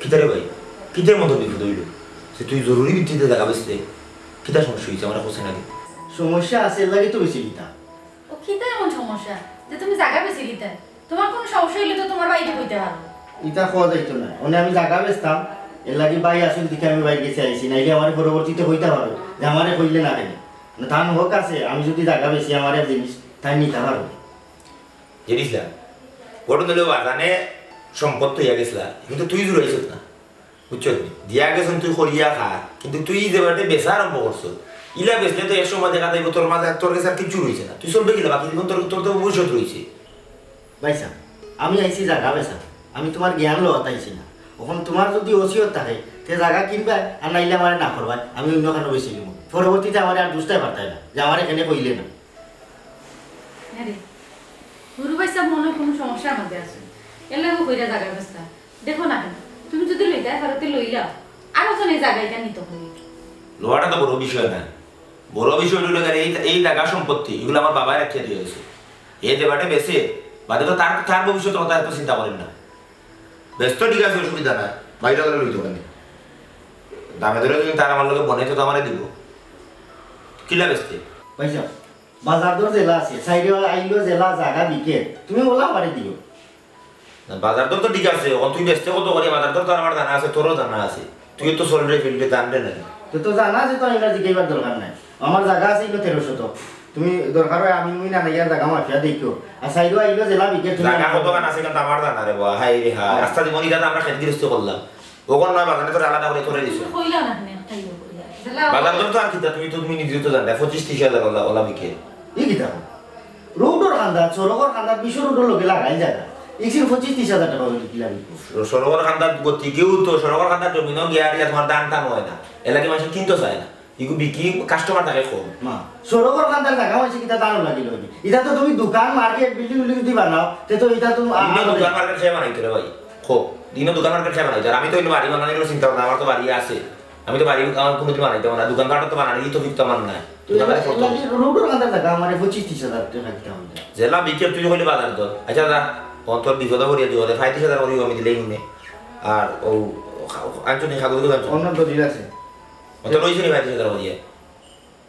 কিতারে ভাই কিতার মতো বিপদ হইল যে তুই জরুরি ভিত্তিতে দেখা বেসতে কিতা সমস্যা হয়েছে আমার কোথায় নাকি সমস্যা আছে এর লাগে তো বেশি লিতা ও কিতা এমন সমস্যা যে তুমি জায়গা বেশি লিতে তোমার কোনো সমস্যা হইলে তো তোমার বাইরে কইতে পারো ইটা খাওয়া যাইতো না মানে আমি জায়গা বেচতাম এর লাগে বাই আসল দিকে আমি বাইরে গেছে আইছি নাইলে আমার পরবর্তীতে হইতে পারো যে আমারে কইলে না কেন ধান হোক আছে আমি যদি জায়গা বেশি আমার জিনিস তাই নিতে পারো জিনিস না বড় দিলে বাগানে সম্পদ তো ইয়া গেছিলা কিন্তু তুই জুড়াইছ না বুঝছো দিয়া গেছেন তুই করিয়া খা কিন্তু তুই যে বাটে বেচা আরম্ভ করছো ইলা বেচলে তো একশো মাঝে দেখা যাইব তোর মাঝে তোর কাছে আর কিছু রয়েছে না তুই চলবে গেলে বাকি জীবন তোর তোর তো ভবিষ্যৎ রয়েছে ভাইসা আমি আইছি জায়গা বেচা আমি তোমার জ্ঞান লওয়াত আইছি না এখন তোমার যদি ওসিয়ত থাকে তে জায়গা কিনবা আর নাইলে আমার না করবা আমি অন্য কারণে বেশি নিব পরবর্তীতে আমার আর বুঝতে পারতাই না যে আমার এখানে কইলে না হ্যাঁ রে গুরু ভাইসা মনে কোনো সমস্যার মধ্যে আছে এর লাগে কইরা জায়গা ব্যবস্থা দেখো না কেন তুমি যদি লইতে ভারতে লইলা আরো তো এই জায়গাটা নিতে হবে লোহাটা তো বড় বিষয় না বড় বিষয় হলো এই জায়গা সম্পত্তি এগুলো আমার বাবা রাখিয়ে দিয়েছে এই দেবাটা বেশি বাদে তো তার তার ভবিষ্যতের কথা এত চিন্তা করেন না ব্যস্ত ঠিক আছে অসুবিধা না বাইরে গেলে লইতে পারেন দামে ধরে যদি তার আমার লোকে বনে তো আমারে দিব কিলা বেচতে ভাইসা বাজার দর জেলা আছে সাইডে আইলো জেলা জায়গা বিকে তুমি ওলা পারে দিও বাজার দর তো ঠিক আছে এখন তুই বেচতে কত করে বাজার দর তো আমার জানা আছে তোরও জানা আছে তুই তো চলবে ফিল্ডে জানবে না তো জানা আছে তো এটা জিজ্ঞাসার দরকার নাই আমার জায়গা আছে এগুলো 1300 তুমি দরকার হয় আমি না ইয়ার জায়গা মাফিয়া দেখিও আর সাইডে আইলো জেলা বিকে তুমি জায়গা কত গান আছে কিন্তু আমার জানা রে বা হাই রে হা রাস্তা জীবন ইটা আমরা খেত গৃহস্থ করলাম ওখন নয় বাগানে তো আলাদা করে করে দিছো কইলা না কেন তাইও কইলা বাজার দর তো আর কিতা তুমি নিজে তো জানতে 25-30 ওলা বিকে ই কিতা রোডর খান্দা সরগর খান্দা 20 রোডর লগে লাগাই জায়গা ইসির 25-30 হাজার টাকা হইল কি লাগবে সরগর খান্দার গতি কেউ তো সরগর খান্দার জমিনও গিয়া আর তোমার দান টান হয় না এলাকে মানুষ কিনতে চায় না ইগু বিক্রি কাস্টমার থাকে কম মা সরগর খান্দার জায়গা হইছে কিতা দানো লাগিল এটা তো তুমি দোকান মার্কেট বিল্ডিং বিল্ডিং দি বানাও তে তো এটা তুমি দোকান মার্কেট খেয়ে বানাইতে রে ভাই খো দিনও দোকান মার্কেট খেয়ে বানাইতে আমি তো এগুলো বাড়ি বানানোর চিন্তা ভাবনা আমার তো বাড়ি আছে আমি তো বাড়ি আমার কোনোদিন বানাইতে না দোকান কাটা তো বানানি তো বিক্রি আমার নাই রোডর খান্দার জায়গা আমার 25-30 হাজার টাকা দিতে হবে জেলা বিক্রি তুই হইলে বাজার দর আচ্ছা দা তোর বিপদ করিয়া দিও 35,000 করিও আমি দিলেই নে আর ও আঞ্চনি খাগল দিও অন্য দলিল আছে তো রইছে নি 35,000 করিয়া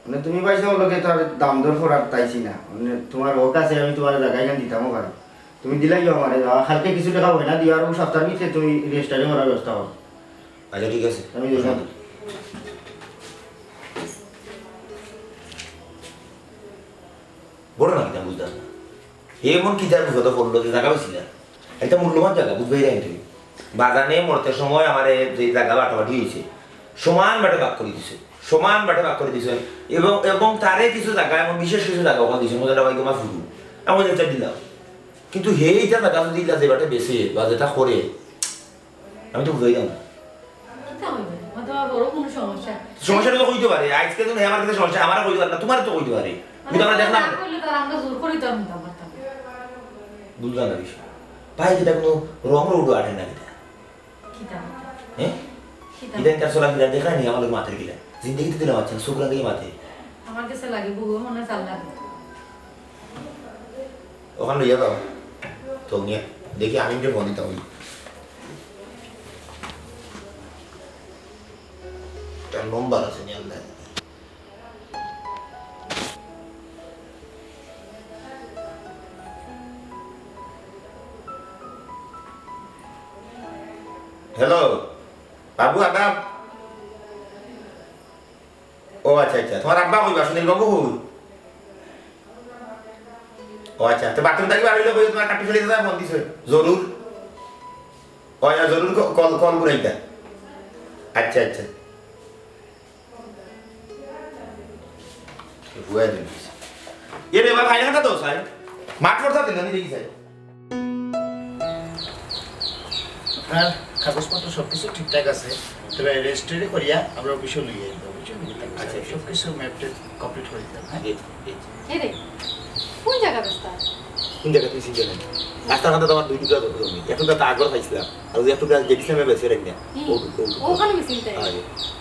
মানে তুমি পয়সা লগে তো আর দাম দর করার তাইছি না মানে তোমার ও কাছে আমি তোমার জায়গায় গান দিতামও পারি তুমি দিলাই আমারে হালকা কিছু টাকা হয় না দিয়া আর সপ্তাহের ভিতরে তুমি রেজিস্টারে করার ব্যবস্থা করো আচ্ছা ঠিক আছে আমি দেখলাম বড় না কিনা বুঝতাম না এমন কি তার বিপদ পড়লো যে জায়গা বেশি না একটা মূল্যবান জায়গা বুঝবেই না তুমি বাগানে মরতে সময় আমার যে জায়গা বাটাবাটি হয়েছে সমান বাটে ভাগ করে দিছে সমান বাটে ভাগ করে দিছে এবং তারে কিছু জায়গা এমন বিশেষ কিছু জায়গা ওখানে দিছে মজাটা ভাই তোমার ফুরু এমন একটা দিলাম কিন্তু সেইটা জায়গা যদি দিলা যে বাটে বেশি বা যেটা করে আমি তো বুঝাই না সমস্যাটা তো কইতে পারে আজকে তো আমার কাছে সমস্যা আমার কইতে পারে না তোমার তো কইতে পারে কিন্তু আমরা দেখলাম বুঝলাম না বিষয় ভাই যেটা কোনো রং রোডও আঠে না হ্যাঁ ইদান তার সোলা গিলা দেখা নি আমাদের মাথার গিলা জিন্দগিতে দিলাম আচ্ছা শুক্র লাগে মাথে আমার কাছে লাগে বুবু মনে চাল লাগে ওখানে লইয়া দাও তো নিয়ে দেখি আমি যে ফোন দিতাম তার নম্বর আছে নিয়ে আল্লাহ হ্যালো বাবু আদাব ও আচ্ছা আচ্ছা তোমার আব্বা কইবা সুনীল বাবু ও আচ্ছা তো বাথরুম থাকি বাড়িলে কই তোমার কাটি ফেলে দাও ফোন দিছে জরুর ও আচ্ছা জরুর কল করাইতা আচ্ছা আচ্ছা বুয়া দিন এ রে ভাই হাঁটা দাও স্যার মাঠ করতে দিন আমি দেখি স্যার আপনার কাগজপত্র সবকিছু ঠিকঠাক আছে তবে রেজিস্ট্রি করিয়া আমরা অফিসে লইয়ে যাবো আচ্ছা সবকিছু ম্যাপটা কমপ্লিট করে দিতাম হ্যাঁ কোন জায়গা ব্যস্তা কোন জায়গা তুই সিজন রাস্তার মধ্যে তোমার দুই টুকরা জমি এতটা তো আগর পাইছিলাম আর যে এতটা যেদিন আমি বেঁচে রাখি না ওখানে মিছিলটা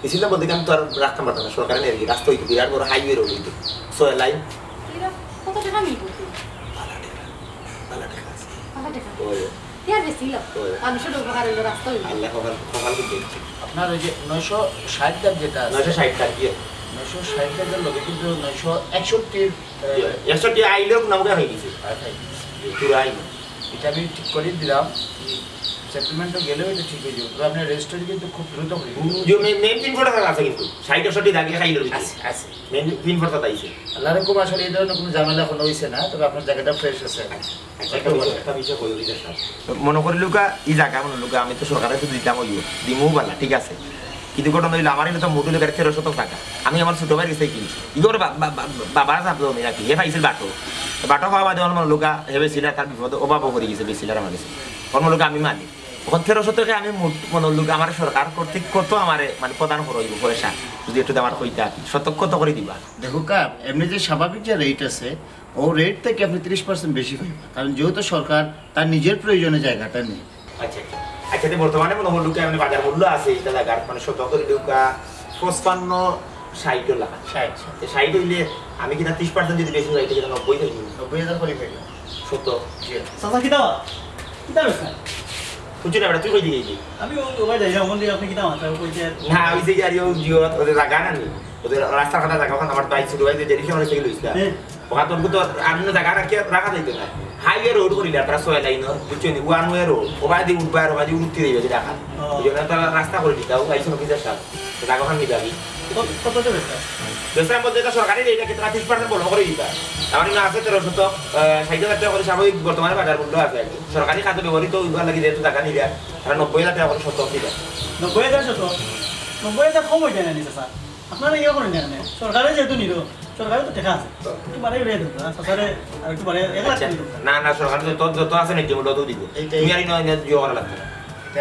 মিছিল না বলতে আমি তো আর রাখতে পারতাম না সরকারের নেই রাস্তা হইতো বিরাট বড় হাইওয়ে রোড হইতো 6 লাইন কত টাকা মিল করতে ভালো টাকা ভালো টাকা ওই ছিল মানুষের উপকার হইলো রাস্তা হইলো আল্লাহ সকাল করতে আপনার ওই যে 960 দাম যেটা আছে 960 টাকা দিয়ে 960 টাকার লগে কিন্তু 961 একশোটি আইলেও নামকে হয়ে গেছে পুরো আইল এটা আমি ঠিক করে দিলাম সেটেলমেন্টও গেলেও এটা ঠিক হয়ে যাবে তবে আপনার রেজিস্ট্রি কিন্তু খুব দ্রুত হয়ে যাবে মেন পিন কোড আছে কিন্তু 60 দাগে খাইলো আছে আছে মেন পিন কোড তাইছে আল্লাহর হুকুম আসলে এই ধরনের কোনো ঝামেলা কোনো হইছে না তবে আপনার জায়গাটা ফ্রেশ আছে মনে করি লোকা ই জায়গা মনে লোকা আমি তো সরকারে তো দিতাম হইও দিমু বালা ঠিক আছে কিন্তু ঘটনা হইলো আমার তো মোটু লোকের 1300 টাকা আমি আমার ছোট ভাই গেছে কিনছি ইগোর বাবার চাপ দেবো নাকি হে পাইছিল বাটো খাওয়া বাদে আমার লোকা হেবে ছিল তার বিপদ অভাবও করে গেছে বেশি আমার কাছে অন্য লোক আমি মানি তখন 1300 টাকা আমি মনে লোক আমার সরকার কর্তৃক কত আমার মানে প্রদান করইব পয়সা যদি একটু আমার কইতা সতর্ক করে দিবা দেখো কা এমনি যে স্বাভাবিক যে রেট আছে ও রেট থেকে আপনি 30% বেশি পাইবেন কারণ যেহেতু সরকার তার নিজের প্রয়োজনে জায়গাটা নেই আচ্ছা আচ্ছা বর্তমানে মনে হল লোকে মানে বাজার মূল্য আছে এটা জায়গার মানে শতকরি লোকা 55-60 লাখ 60 হইলে আমি কিনা 30% যদি বেশি হয় এটা 90 থাকি 90,000 করে পাইবেন সত্য চাচা কিতা কিতা বেচা খুঁজে না তুই কই দিকে আমি ওই যাই না মন্দির আপনি কিতা মাথা কইছে না ওই যে আর জিও ওদের জায়গা না নেই ওদের রাস্তার কথা জায়গা ওখানে আমার বাইক ছিল ভাই যে জেরিশন হয়েছে লইছিলাম ওখানে তো আমি জায়গা রাখা যাইতো না হাইওয়ে রোড করিলে তারা সোয়া লাইন বুঝছো নি ওয়ান ওয়ে রোড ওবাই দি উঠবার ওবাই দি উঠতে দিবে যে রাখা ওই জন্য তারা রাস্তা করে দিতাও আইসো অফিসার সাহেব জায়গা ওখানে নিবে আমি কত বেচা বেসরা বলতে এটা সরকারি এটা কি 30% বন্ধ করে দিতা আমার না আছে 1360,000 টাকা করে স্বাভাবিক বর্তমানে বাজার মূল্য আছে সরকারি খাতে ব্যবহৃত উইবার লাগি যেহেতু টাকা নিবে আর 90,000 টাকা করে সত্য দিবে 90,000 কম হয়ে যায় না চাচা আপনারা ইয়ে করেন না সরকারে যেহেতু নিল সরকারে তো টাকা আছে একটু বাড়াই রেট সরকারে আর একটু বাড়াই 1 লাখ না সরকার যত আছে না যেমন তত দিব তুমি আর নয় জিও করা লাগবে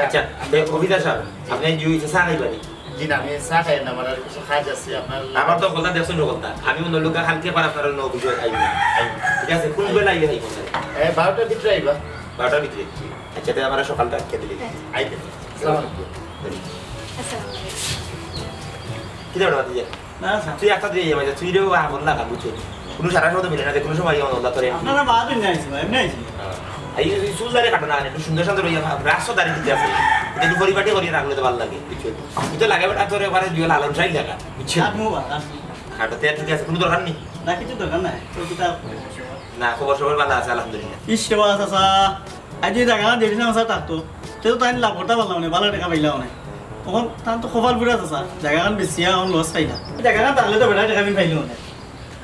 আচ্ছা অভিদা সাহেব আপনি জিও ইচ্ছা চা নাই বাড়ি জি না আমি চা খাই না আমার আর কিছু খাই যাচ্ছে আপনার আমার তো কথা দেখছেন কথা আমি অন্য লোক খালকে পার আপনার অন্য অভিযোগ আইবি ঠিক আছে কোন বেলা আইলে আইব এই 12টার ভিতরে আইবা 12টার ভিতরে আচ্ছা তাহলে আমরা সকালটা খেতে দিই আইতে আসসালামু আলাইকুম আসসালামু আলাইকুম কি দেবো বাতি না স্যার তুই একটা দিয়ে যাবে তুই রেও আমল লাগা বুঝছো কোনো সারা সময় মিলে না কোনো সময় অন্য তোর আপনারা বাদ দিন আইছি ভাই এমনি আইছি এই সুজারে কাটো না একটু সুন্দর সুন্দর রাস্তা দাঁড়িয়ে দিতে আছে এটা একটু পরিপাটি করিয়ে রাখলে তো ভালো লাগে বুঝছো তুই তো লাগে বেটা তোর এবারে দুই লালন চাই লাগা বুঝছো আর মু বাদ খাটো তেল ঠিক আছে কোনো দরকার নেই না কিছু দরকার নাই তো কিতা না খবর সবার ভালো আছে আলহামদুলিল্লাহ ইস সেবা চাচা আজ যে জায়গা দেখি না স্যার থাকতো তো তাই লাভ করতে পারলাম না ভালো টাকা পাইলাম না তখন তার তো খবর বুড়া চাচা জায়গাখান বেশি এখন লস পাই না জায়গাখান তাহলে তো বেটা টাকা পাইলো না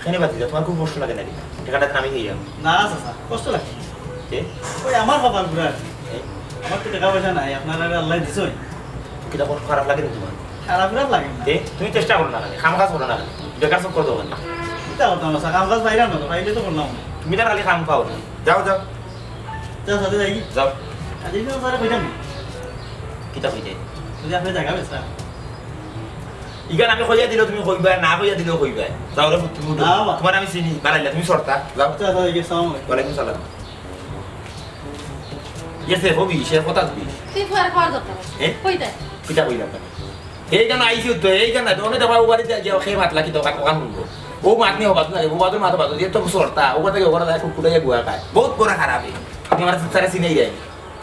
কেন বাতি তোমার খুব কষ্ট লাগে নাকি টাকাটা আমি নিয়ে যাবো না চাচা কষ্ট লাগে ওই আমার কপাল বুড়া আমার তো টাকা পয়সা নাই আপনারা আল্লাহ দিছই কিটা কষ্ট খারাপ লাগে না তোমার খারাপ খারাপ লাগে না তুমি চেষ্টা করো না খাম কাজ করো না বেকার সব করে দেবো না কিতা করতাম না কাম কাজ পাইলাম না তো পাইলে তো করলাম না তুমি তো খালি খাম খাও না যাও যাও যা সাথে যাই যাও আজ দিন স্যার কইতাম কিতা হয়ে যায় যদি আপনি জায়গা বেচা ইগান আমি কইয়া দিলেও তুমি কইবা না কইয়া দিলেও কইবা যাও রে তুমি না বাবা। তোমার আমি চিনি বাড়াইলা তুমি সরতা যাও চাচা এই সালাম ওয়ালাইকুম সালাম ইয়েছে হবি সে কথা দিবি তুই ফুয়ার খাওয়ার দরকার এ? কইতা কিতা কইলা এই গান আইছি তো এই গান তো অনেক দফা বাড়িতে যে খেয়ে ভাত লাগি তো কাকান শুনবো ও মাত নিয়ে হবাত না ও বাদর মাথা বাদর যে তো সরতা ও কথা ওরা দেখো কুড়াইয়া গুয়া খায় বহুত বড় খারাপ আপনি আমার সারা চিনেই যায়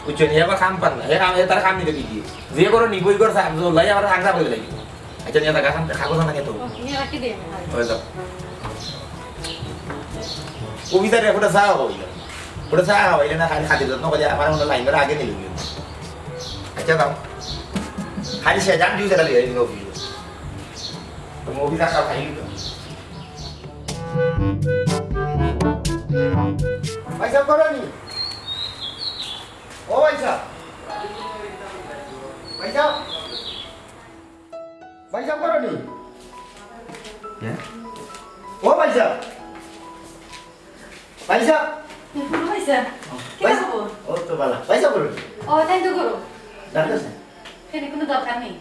বুঝছো নি এবার কাম পান না হে কাম তার কাম নিতে দিয়ে যে করো নিবই কর লাই আমার আগা বলে লাগি আচ্ছা নিয়ে টাকা খান খাগো না খেতো নিয়ে রাখি দে হয়ে যাও কবিতার একটা চা হইল ওটা চা হইলে না খালি খাতে যত্ন করে আমার মনে লাইন আগে নিল আচ্ছা দাও খালি সে জান দিও সেটা লিয়ে দিন অফিস তুমি অফিস আসা খাইলি তো পয়সা করনি ও পয়সা পয়সা পয়সা করনি ও পয়সা পয়সা ফুল হইছে কি খবর ও তো ভালো পয়সা করনি ও তাই তো করো ডাক্তার এখানে কোনো দরকার নেই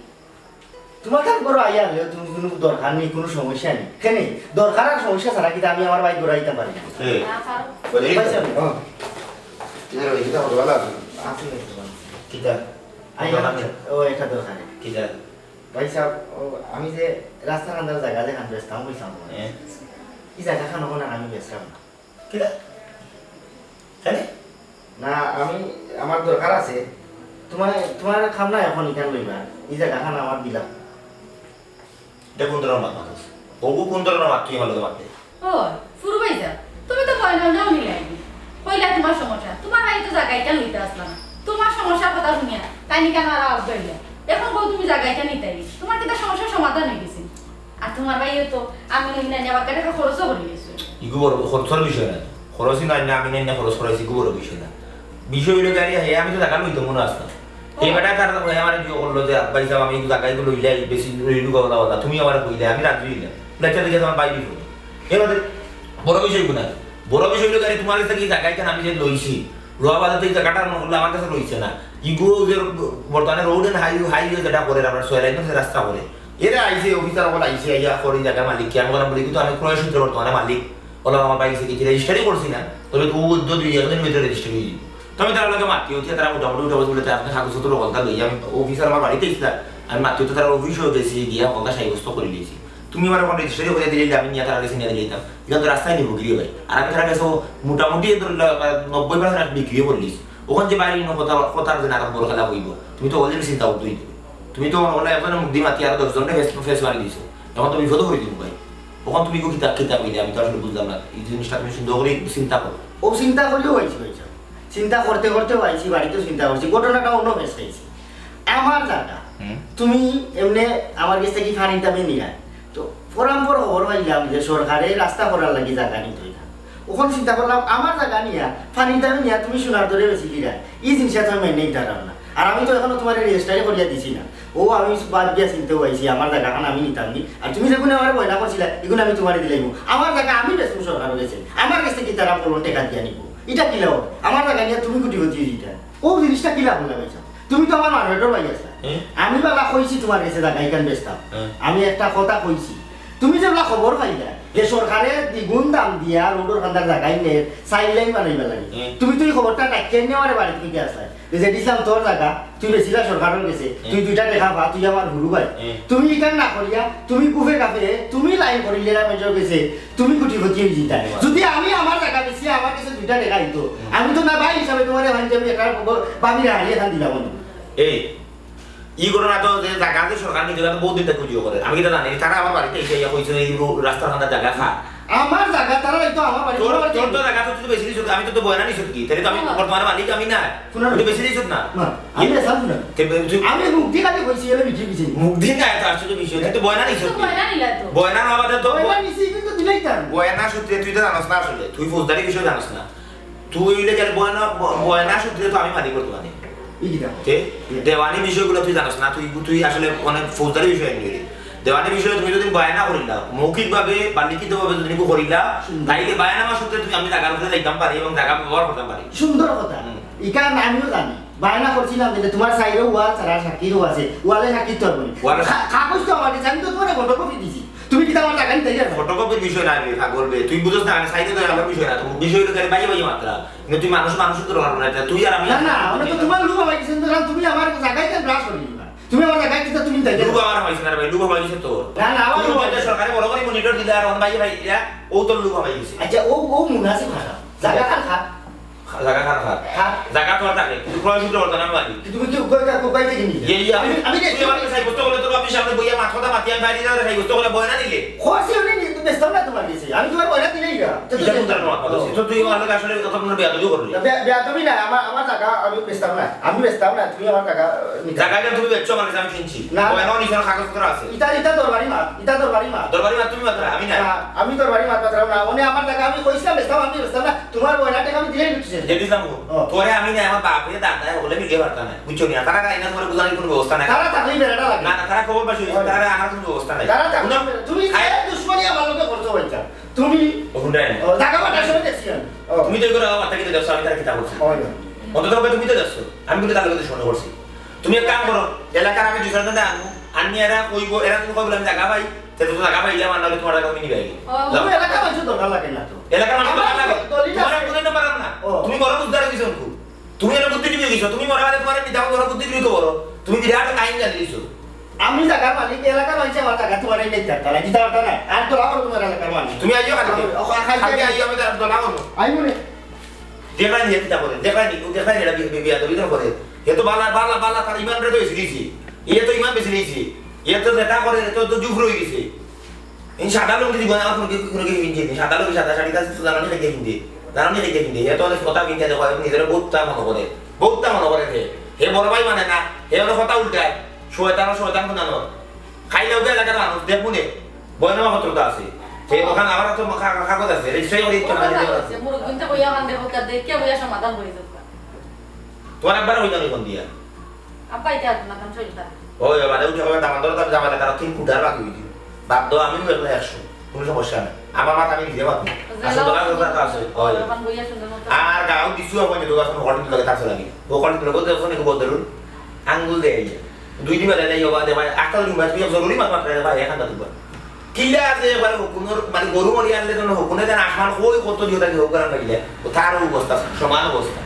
তোমার কাম করো আইয়া হলেও তুমি কোনো দরকার নেই কোনো সমস্যা নেই কেন দরকার আর সমস্যা ছাড়া কিন্তু আমি আমার বাইক ঘুরাইতে পারি না না পারো পয়সা নেই এটা হলো ভালো আছে কিটা আইয়া ও এটা দরকার নেই কিটা ভাই সাহেব আমি যে রাস্তার আন্দার জায়গা যেখান বেচতাম কইতাম এই জায়গা খান ওখানে আমি বেচলাম না কিটা কেন না আমি আমার দরকার আছে তোমার খাম না এখন ইখান লইবা এই জায়গাখান আমার দিলাম এটা কোন ধরনের মাত মানুষ ওগু কোন ধরনের মাত তুই আমার লোকে মারতে ও ফুরু ভাইজা তুমি তো কয়না নাও নিলাই কইলা তোমার সমস্যা তোমার ভাই তো জায়গাটা লইতে আসলা না তোমার সমস্যার কথা শুনিয়া তাই নি কেন আর আওয়াজ কইলা এখন কও তুমি জায়গাটা নিতে তোমার কি সমস্যার সমাধান হয়ে গেছে আর তোমার ভাইও তো আমি না নেওয়ার টাকা খরচও করে গেছে ইগু বড় খরচের বিষয় না খরচই না আমি না খরচ করাইছি ইগু বড় বিষয় না বিষয় হইলো গাড়ি হে আমি তো টাকা লইতে মনে আসতাম এই বেটা তার আমার যে বললো যে আব্বাই সাহেব আমি টাকাগুলো লইলাই বেশি লইলু গাওয়া দাওয়া তুমি আমার কইলে আমি রাজি হইলাম লেকচার দিকে তোমার বাইরে হলো এবারে বড় বিষয় কোনা বড় বিষয় হইলো গাড়ি তোমার কাছে কি জায়গাটা আমি যে লইছি রোয়া বাজাতে এই জায়গাটা আমার কাছে লইছে না ইগু যে বর্তমানে রোড এন্ড হাইওয়ে যেটা করে আমরা সোয়ালাইন রাস্তা করে এরা আইছে অফিসার বলে আইছে আইয়া করে জায়গা মালিক কি আমি বলি কিন্তু আমি ক্রয় সূত্রে বর্তমানে মালিক বলে আমার বাইকে কি রেজিস্টারই করছি না তবে তো যদি একদিন ভিতরে রেজিস্টার হয়ে যাবে তবে তারা লোকে মাতি হচ্ছে তারা মোটামুটি উঠে বলে আপনার কাগজপত্র বলতা লই আমি অফিসার আমার বাড়িতে ইসলাম আমি মাতি হতে তারা অফিসও গেছি গিয়া বলতা সাব্যস্ত করে দিয়েছি তুমি আমার এখন রেজিস্টারই করে দিলে আমি নিয়ে তারা কাছে নিয়ে দিলাম এখান তো রাস্তায় নিবো গিয়ে ভাই আর আমি তারা কাছে মোটামুটি 90% বিক্রিও করলিস ওখান যে বাইরে কথার যে নাটক বড় খেলা হইব তুমি তো অলরেডি চিন্তা করতেই তুমি তো মনে এখন মুখ দিয়ে মাতি আর 10 জনকে ফেস মারি দিছো এখন তো বিপদ হয়ে দিব ভাই ওখান তুমি কিতাব হইলে আমি তো আসলে বুঝলাম না এই জিনিসটা তুমি সুন্দর করে চিন্তা করো ও চিন্তা করলেও হয়েছে চিন্তা করতে করতে আইছি বাড়িতেও চিন্তা করছি ঘটনাটা অন্য বেশ খাইছি আমার জায়গা তুমি এমনি আমার কাছ থেকে ফানি দামে নিলাই তো পরম্পর খবর পাইলাম যে সরকারে রাস্তা করার লাগি জায়গা নিতে হইলাম ওখান চিন্তা করলাম আমার জায়গা নিয়া ফানি দামে নিয়া তুমি সোনার দরে বেশি লিরা এই জিনিসটা তুমি মেনে নিতে পারলাম না আর আমি তো এখনো তোমার রেজিস্টারে করিয়া দিছি না ও আমি বাদ দিয়া চিনতে হয়েছি আমার জায়গাখান আমি নিতাম নি আর তুমি যখন আমার বয়না করছিলা এগুলো আমি তোমার দিলাইব আমার জায়গা আমি বেশ সরকার গেছে আমার কাছে কি তারা বলুন টেকা দিয়া নিব এটা কি লাভ আমার জায়গা নিয়ে তুমি কুটি কুটি দিটা ও জিনিসটা কি লাভ লাগাইছা তুমি তো আমার মার্কেটের ভাই আছা আমি বালা কইছি তোমার কাছে জায়গা এখান বেচতাম আমি একটা কথা কইছি তুমি যেগুলা খবর পাইলা যে সরকারে দ্বিগুণ দাম দিয়া রোডের খান্দার জায়গায় নে সাইড লাইন বানাইবা লাগে তুমি তুই খবরটা ডাকিয়ে নেওয়ারে বাড়ি থেকে আসা যে দিছিলাম তোর জায়গা তুই বেশিলা সরকারের গেছে তুই দুইটা দেখা পা তুই আমার হুরু ভাই তুমি এখান না করিয়া তুমি কুফে কাফে তুমি লাইন করিলে না মেজর গেছে তুমি কুটি কুটি জিতা যদি আমি আমার জায়গা বেশি আমার কাছে দুইটা দেখা দিত আমি তো না ভাই হিসাবে তোমার ভাই আমি একটা বাবির হারিয়ে এখান দিলাম এই ই ঘটনা তো যে জায়গা যে সরকার নিতে বহুত দিন খুঁজিও করে আমি কিন্তু জানি তারা আমার বাড়িতে এসে কইছে এই রাস্তার খান্দার জায়গা খা আমার জায়গা তারা তো আমার বাড়ি তোর তো জায়গা তো বেশি দিছ আমি তো বয়না নিছ কি তাহলে তো আমি বর্তমানে মালিক আমি না তুই বেশি দিছ না আমি এসব না আমি মুক্তি কাটে কইছি এলে বিক্রি দিছি মুক্তি না এটা আসলে বিষয় তুই তো বয়না নিছ তো বয়না নিলা তো বয়না না আমাদের তো বয়না নিছি কিন্তু দিলাই তার বয়না সূত্রে তুই তো জানোস না আসলে তুই ফৌজদারি বিষয় জানোস না তুই গেলে বয়না সূত্রে তো আমি মালিক বর্তমানে দেওয়ানি বিষয়গুলো তুই জানোস না তুই আসলে অনেক ফৌজদারি বিষয় নিলি দেওয়ানি বিষয়ে তুমি যদি বায়না করিলা মৌখিকভাবে বা লিখিতভাবে যদি করিলা তাইলে বায়নামা সূত্রে তুমি আমি জায়গার উপরে যাইতাম পারি এবং জায়গা ব্যবহার করতে পারি সুন্দর কথা ইকান আমিও জানি বায়না করছিলাম যে তোমার সাইডে ওয়াল ছাড়া সাক্ষীরও আছে ওয়ালে সাক্ষী তো বলি কাগজ তো আমার আমি তো তোমার ফটোকপি দিছি তুমি কি আমার জায়গা নিতে যাবে ফটোকপির বিষয় না রে বলবে তুই বুঝছ না সাইডে তো আমার বিষয় না তুমি বিষয় তো বাইরে বাইরে মাত্রা কিন্তু তুই মানুষের তো রকম না তুই আর আমি না আমরা তো তোমার লুক আমার কিছু না তুমি আমার জায়গাতে ব্রাশ করে দিবা তুমি আমার জায়গায় দিতে তুমি তাই লুক আমার হইছে না ভাই লুক হইছে তো না না আমার সরকারে বড় করে মনিটর দিলা আর ভাই ভাই ও তো লুক হইছে আচ্ছা ও মুনাসিব খারাপ জায়গা খা জায়গা খারাপ জায়গা তো থাকে ক্রয় সূত্র বর্তমানে আমি বাড়ি তুমি কি কই থেকে নিলে আমি তুই আমার সাই বস্তু বলে তোর অফিসে আমরা বইয়া মাথা মাতি আমি বাইরে যাওয়ার সাই বস্তু বলে বয়না দিলে খোসি উনি তো ব্যস্ত না তোমার কাছে আমি তোমার বয়না দিলেই না এটা কোন ধরনের কথা তো তুই আমার কাছে আসলে কথা মনে বেয়াদবি করলি বেয়াদবি না আমার জায়গা আমি ব্যস্তাম না তুমি আমার জায়গা জায়গাটা তুমি বেচছো আমার কাছে আমি শুনছি বয়না নিছার কাগজপত্র আছে ইটা দরবারি মাত তুমি মাত্র আমি না আমি দরবারি মাত পাত্র না উনি আমার জায়গা আমি কইছিলাম ব্যস্তাম না তোমার বয়নাটাকে আমি দিলেই নিচ্ছি যেদিলাম তোরে আমি না আমার বাপরে দাদা বলে মিলে পারতা না বুঝছো না তারা আইনা তোমার বুঝানোর কোনো ব্যবস্থা নাই তারা থাকলেই বেড়াটা লাগে না তারা খবর পাইছো তারা আমার কোনো ব্যবস্থা নাই তারা তুমি দুশ্মনী আমার লোকে করছো হইতা তুমি ওখানে জায়গা বাটার সময় দেখছি তুমি তো করে মাথা কিতে যাচ্ছ আমি তার কিতা করছি অন্তত তুমি তো যাচ্ছ আমি কিন্তু তার কথা শুনে করছি তুমি এক কাম করো এলাকার আমি দুই চারজন আনি এরা কইবো এরা তুমি কইবো আমি জায়গা পাই সেটা তো জায়গা পাইলে আমার নালে তোমার টাকা আমি নিবে তুমি এলাকা মানুষ দরকার লাগে না তো এলাকার মানুষ দরকার লাগে তোমার বুঝতে না পারো না তুমি বড় বুঝদার দিছো তুমি এর বুদ্ধি দিবে গেছো তুমি মনে হয় তোমার পিতা বড় বুদ্ধি দিবে করো তুমি বিরাট আইন জানি দিছো আমি জায়গার মালিক এলাকার মানুষ আমার জায়গা তোমার এই নেই তার লাগি তারটা না আর তো লাগো তোমার এলাকার মালিক তুমি আইও কালকে আইও আমি তার দলা করব আইও রে দেখাই নি এটা করে দেখাই নি এটা বিয়া দবি করে হে তো বালা বালা বালা তার ইমান রে তো বেশি দিয়েছি তো ইমান বেশি দিয়েছি তো যেটা করে তো জুফর হয়ে গেছে এই সাদা লোক যদি গোনা করে কিনছে সাদা লোক সাদা শাড়ি কাছে তো জানানি লেগে কিনতে তো অনেক কথা কিনতে দেখো নিজের বহুতটা মনে করে হে বড় ভাই মানে না হে অনেক কথা উল্টায় শয়তান কোনানো খাইলেও গে লাগা মানুষ দেখবো নে বয়না পত্রটা আছে সেই ওখানে আবার তো কাগজ আছে রেজিস্ট্রি করে দিতে আছে মুরগিনটা কইয়া কান দেখো কা দেখে কইয়া সমাধান হয়ে যাবে তোমার একবার হই যাবে কোন দিয়া আব্বা এটা না কাম চলতা ওই মানে উঠে হবে দাম দর জামা তারা তিন ফুটার বাকি হইছে বাপ দাও আমি একলা 100 কোনো সমস্যা নাই আমার মাথা আমি নিজে বাকি আসলে দোকান আছে ওই আর গাও দিছু আপনি দোকান হোটেল লাগে তাছে লাগি ও হোটেল লাগে তো ফোনে কো বদলুন আঙ্গুল দেই দুই দিন বাদে নাই ওবা দে ভাই আকাল দিন বাদ জরুরি মাত্রা ভাই এখানটা দিবা কিলা আছে এবারে হুকুনের মানে গরু মরি আনলে তো হুকুনে দেন আসমান কই কত দিও থাকে হুকুন লাগিলে ও তার অবস্থা সমান অবস্থা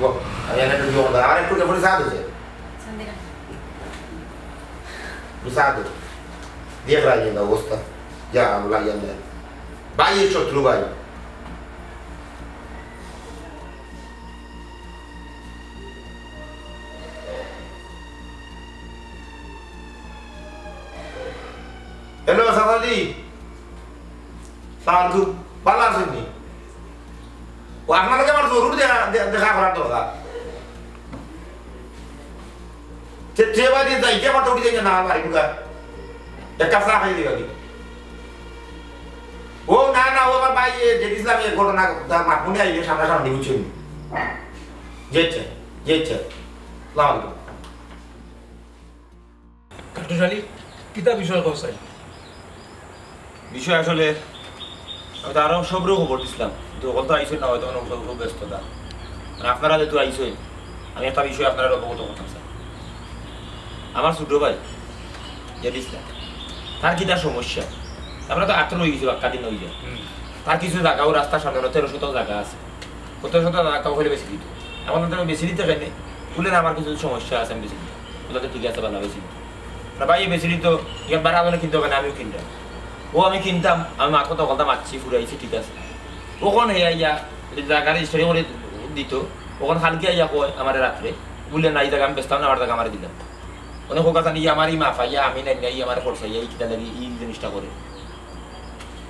ও আমি এনে তো জোর দাও আর একটু কেবল সাথ আছে সন্দেহ সাথ দিয়ে রাখি না অবস্থা যা আল্লাহ জানে ভাই এই শত্রু ভাই हेलो सादा जी सालू बाला सिंह वो आपने लगे मार जरूर देखा करा तो होगा चे बादी जाई के बात उड़ी देंगे ना हमारी बुका एक कसा है दिया वो ना वो बार भाई ये जेडी इस्लाम ये घटना दा मापुनी आई सामने सामने बुझुन जेचे लाओ কাটুশালী কিতা বিষয় কইছাই বিষয় আসলে আমি তো আরো সবরও খবর দিছিলাম তো কত আইসেন না হয়তো খুব ব্যস্ততা মানে আপনারা যেহেতু আইসেন আমি একটা বিষয় আপনারা অবগত করতাম স্যার আমার ছোট ভাই যেটি ইসলাম তার কি তার সমস্যা আমরা তো আত্ম হয়ে গেছি বাক্কাদিন হয়ে যায় তার কিছু জায়গাও রাস্তার সামনে 1300 জায়গা আছে 1300 জায়গা হলে বেশি দিত এখন তো আমি বেশি দিতে চাইনি বললেন আমার কিছু সমস্যা আছে আমি বেশি দিতে ওটাতে ঠিক আছে ভালো বেশি না ভাই বেশি দিত একবার আগুনে কিনতে হবে না আমিও কিনতাম ও আমি কিনতাম আমি মাকে তো বলতাম মাছি ফুরাইছি ঠিক আছে ওখানে হে আইয়া জায়গা রেজিস্ট্রি করে দিত ওখানে হালকি আইয়া কয় আমার রাত্রে বললেন না এই জায়গা আমি বেচতাম না আমার জায়গা আমার দিলাম অনেক কথা নিয়ে আমারই মাফ আইয়া আমি নাই আমার খরচাইয়া এই কিতা লাগি এই জিনিসটা করে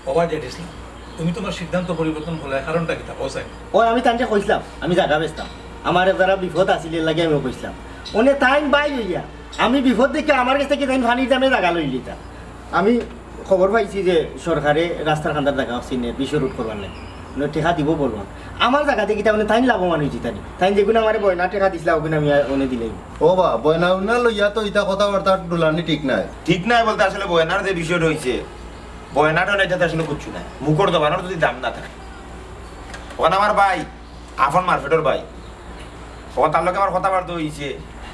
বাবা যেটি ইসলাম তুমি তোমার সিদ্ধান্ত পরিবর্তন করলে কারণটা কিতা কইছাই ওই আমি তানকে কইছিলাম আমি জায়গা বেচতাম আমার যারা বিপদ আছিল লাগে আমি কইছিলাম ওনে টাইম বাই লইয়া আমি বিপদ দেখে আমার কাছ থেকে তাই ফানির দামে জায়গা লই লিতা আমি খবর পাইছি যে সরকারে রাস্তার খান্দার জায়গা চিনে বিশ্ব রুট করবার লাগে টেকা দিব বলবো আমার জায়গা থেকে তাই তাই লাভবান হয়েছি তাই যেগুলো আমার বয়না টেকা দিছিল ওগুলো আমি ওনে দিলেই ও বা বয়না উনা লইয়া তো ইটা কথাবার্তা ডুলানি ঠিক নাই বলতে আসলে বয়নার যে বিষয় রয়েছে বয়নাটা নাই তাতে আসলে বুঝছি না মুখর দোকানের যদি দাম না থাকে ওখানে আমার ভাই আফন মার্কেটের ভাই ওখানে তার লোকে আমার কথাবার্তা হয়েছে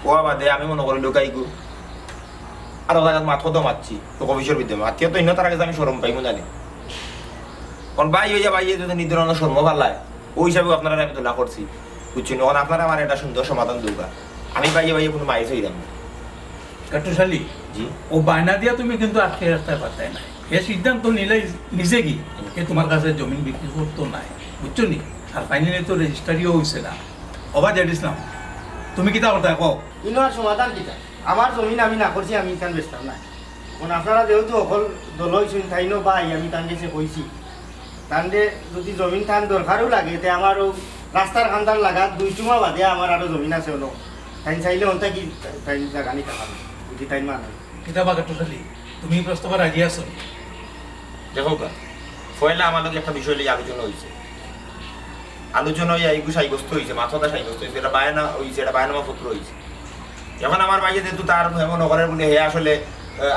ও বাদে আমি মনে করি লোকাই গো আর ওরা মাথা তো মারছি তো কবিশ্বর বিদ্যমান আত্মীয় তো তার আগে আমি সরম পাইবো জানি কারণ ভাই হয়ে যা ভাই যদি নিজের অন্য সর্ম পাল্লায় ওই হিসাবে আপনারা আমি তোলা করছি বুঝছি না আপনারা আমার একটা সুন্দর সমাধান দৌকা আমি ভাইয়ে কোনো মাইস হয়ে যাবো কাটুশালী জি ও বায়না দিয়া তুমি কিন্তু আটকে রাখতে পারতাই না এ সিদ্ধান্ত নিলে নিজে কি এ তোমার কাছে জমিন বিক্রি করতো নাই বুঝছো নি আর ফাইনালি তো রেজিস্ট্রারিও হয়েছে না অবা যেটি ইসলাম তুমি কিতা কথা কও ইনোর সমাধান কিতা আমার জমিন আমি না করছি আমি ইখান বেচতাম না এখন আপনারা যেহেতু অকল দল হয়েছেন তাইনো ভাই আমি তান কাছে কইছি তানলে যদি জমিন থান দরকারও লাগে তে আমারও রাস্তার খান্দার লাগাত 2 টুমা বাদে আমার আরো জমিন আছে হলো তাই চাইলে অন্তা কি তাই জায়গা নিতে পারবে যদি তাই মানে কিতা বা কাটুশালী তুমি প্রস্তাবে রাজি আছো দেখো কা পয়লা আমার লগে একটা বিষয় নিয়ে আলোচনা হয়েছে আলোচনা হয়ে এইগু সাইগ্রস্ত হয়েছে মাথাটা সাইগ্রস্ত হয়েছে এটা বায়না হয়েছে এটা বায়নামা পত্র হয়েছে এখন আমার ভাইয়ে যেহেতু তার এমন নগরের বলে হে আসলে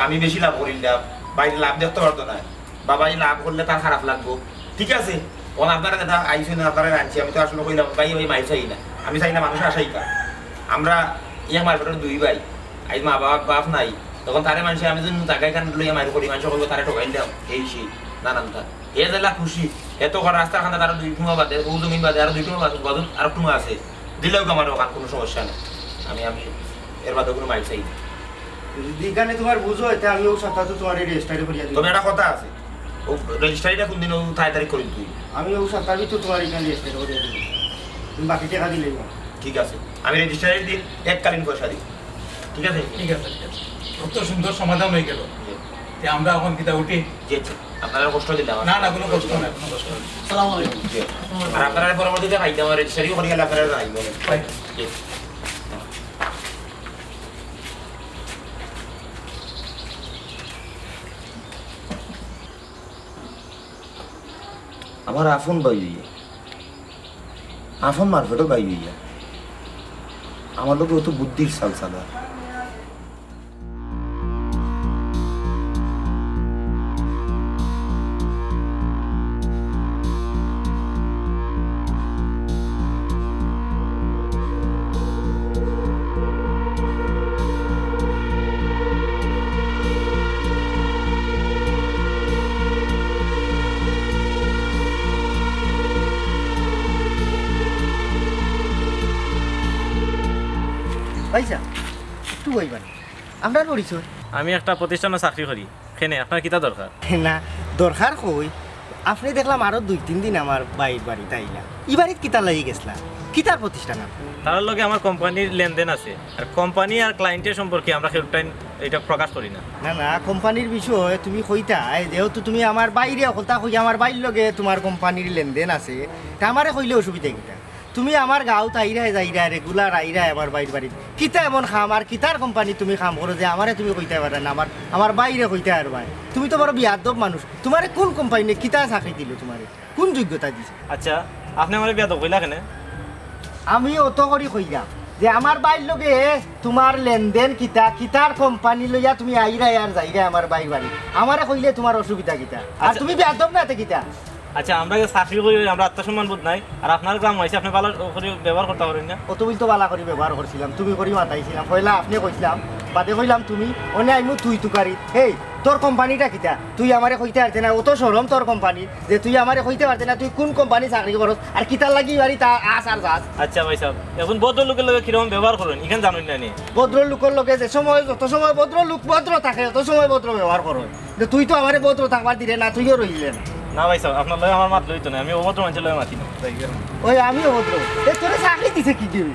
আমি বেশি লাভ করিলাম বাইরে লাভ দেখতে পারতো না বাবাই লাভ করলে তার খারাপ লাগবো ঠিক আছে ওন আপনারা যেটা আইসেন আপনারা আনছি আমি তো আসলে কইলাম ভাই ওই মাই চাই না আমি চাই না মানুষ আসাই কা আমরা ইয়া মার্কেটের 2 ভাই আই মা বাপ নাই তখন তারে মানুষ আমি যদি জায়গায় কান লইয়া মারি করি মানুষ করবো তারা ঠকাই দাও এই সেই নানানটা এ জেলা খুশি এত করে রাস্তার খানে তারা 2 টুমা বাদে ও জমিন বাদে আর 2 টুমা বাদে আর টুমা আছে দিলেও আমার ওখানে কোনো সমস্যা নেই আমি এর বাদে কোনো মাইল চাই যদি এখানে তোমার বুঝো এটা আমিও সাথে তোমার রেজিস্টারি করিয়া দিই তবে একটা কথা আছে ও রেজিস্ট্রারিটা কোন দিন ও তাড়াতাড়ি করে তুই আমি ও সপ্তাহের ভিতর তোমার এখানে রেজিস্টার করে দেবো তুমি বাকি টাকা দিলেই না ঠিক আছে আমি রেজিস্ট্রারির দিন এককালীন পয়সা দিই ঠিক আছে ঠিক আছে ঠিক আছে কত সুন্দর সমাধান হয়ে গেল যে আমরা এখন কিতা উঠি জি আপনারা কষ্ট দিলে আমার না না কোনো কষ্ট নাই কোনো কষ্ট নাই আসসালামু আলাইকুম জি। আর আপনারা পরবর্তীতে খাইতে আমার রেজিস্ট্রারিও করে গেলে আপনারা জানাইবেন বাই। জি। আমার আফন বাই হইয়া আফন মারফেটও বাই হইয়া আমার লোক অত বুদ্ধির সালসালা পয়সা একটু বইবা আমরা পরিচয় আমি একটা প্রতিষ্ঠানে চাকরি করি কেনে আপনার কিতা দরকার না দরকার কই আপনি দেখলাম আরো 2-3 দিন আমার বাইর বাড়িতে আইলা ই বাড়িতে কিতা লাগি গেছলা কিতার প্রতিষ্ঠান তার লগে আমার কোম্পানির লেনদেন আছে আর কোম্পানি আর ক্লায়েন্টের সম্পর্কে আমরা সেটাই এটা প্রকাশ করি না না না কোম্পানির বিষয় তুমি কইতা যেহেতু তুমি আমার বাইরে হলতা কই আমার বাইর লগে তোমার কোম্পানির লেনদেন আছে তা আমারে কইলে অসুবিধা কিতা তুমি আমার গাঁও আইরা যাইরা রেগুলার আইরা আমার বাইর বাড়ি কিতা এমন খাম আর কিতার কোম্পানি তুমি খাম করো যে আমারে তুমি কইতে পারে না আমার বাইরে কইতে আর ভাই তুমি তো বড় বিয়াদব মানুষ তোমারে কোন কোম্পানি কিতা চাকরি দিল তোমারে কোন যোগ্যতা দিছে আচ্ছা আপনি আমার বিয়া তো কইলা কেনে আমি অত করি কইলাম যে আমার বাইর লগে তোমার লেনদেন কিতা কিতার কোম্পানি লইয়া তুমি আইরা আর যাইরা আমার বাইর বাড়ি আমারে কইলে তোমার অসুবিধা কিতা আর আচ্ছা। তুমি বিয়াদব না তে কিতা আচ্ছা আমরা যে চাকরি করি আমরা আত্মসম্মান বোধ নাই আর আপনার গ্রাম হয়েছে আপনি ভালো করে ব্যবহার করতে পারেন না অত তো বালা করি ব্যবহার করছিলাম তুমি করি মাতাইছিলাম কইলা আপনি কইছিলাম বাদে কইলাম তুমি অনে আইমু তুই তুকারি হেই তোর কোম্পানিটা কিতা তুই আমারে কইতে পারতে না অত সরম তোর কোম্পানি যে তুই আমারে কইতে পারতে না তুই কোন কোম্পানি চাকরি করস আর কিতার লাগি বাড়ি তা আস আর যাস আচ্ছা ভাই সাহেব এখন ভদ্র লোকের লগে কিরকম ব্যবহার করেন এখানে জানুন না নি ভদ্র লোকের লোকে যে সময় যত সময় ভদ্র লোক ভদ্র থাকে অত সময় ভদ্র ব্যবহার করো যে তুই তো আমারে ভদ্র থাকবার দিলে না তুইও রইলে না না ভাই সাহেব আপনার লগে আমার মাত লইতো না আমি অভদ্র মানুষের লগে মাতি না ওই আমিও ভদ্র এ তোরে চাকরি দিছে কি দেবে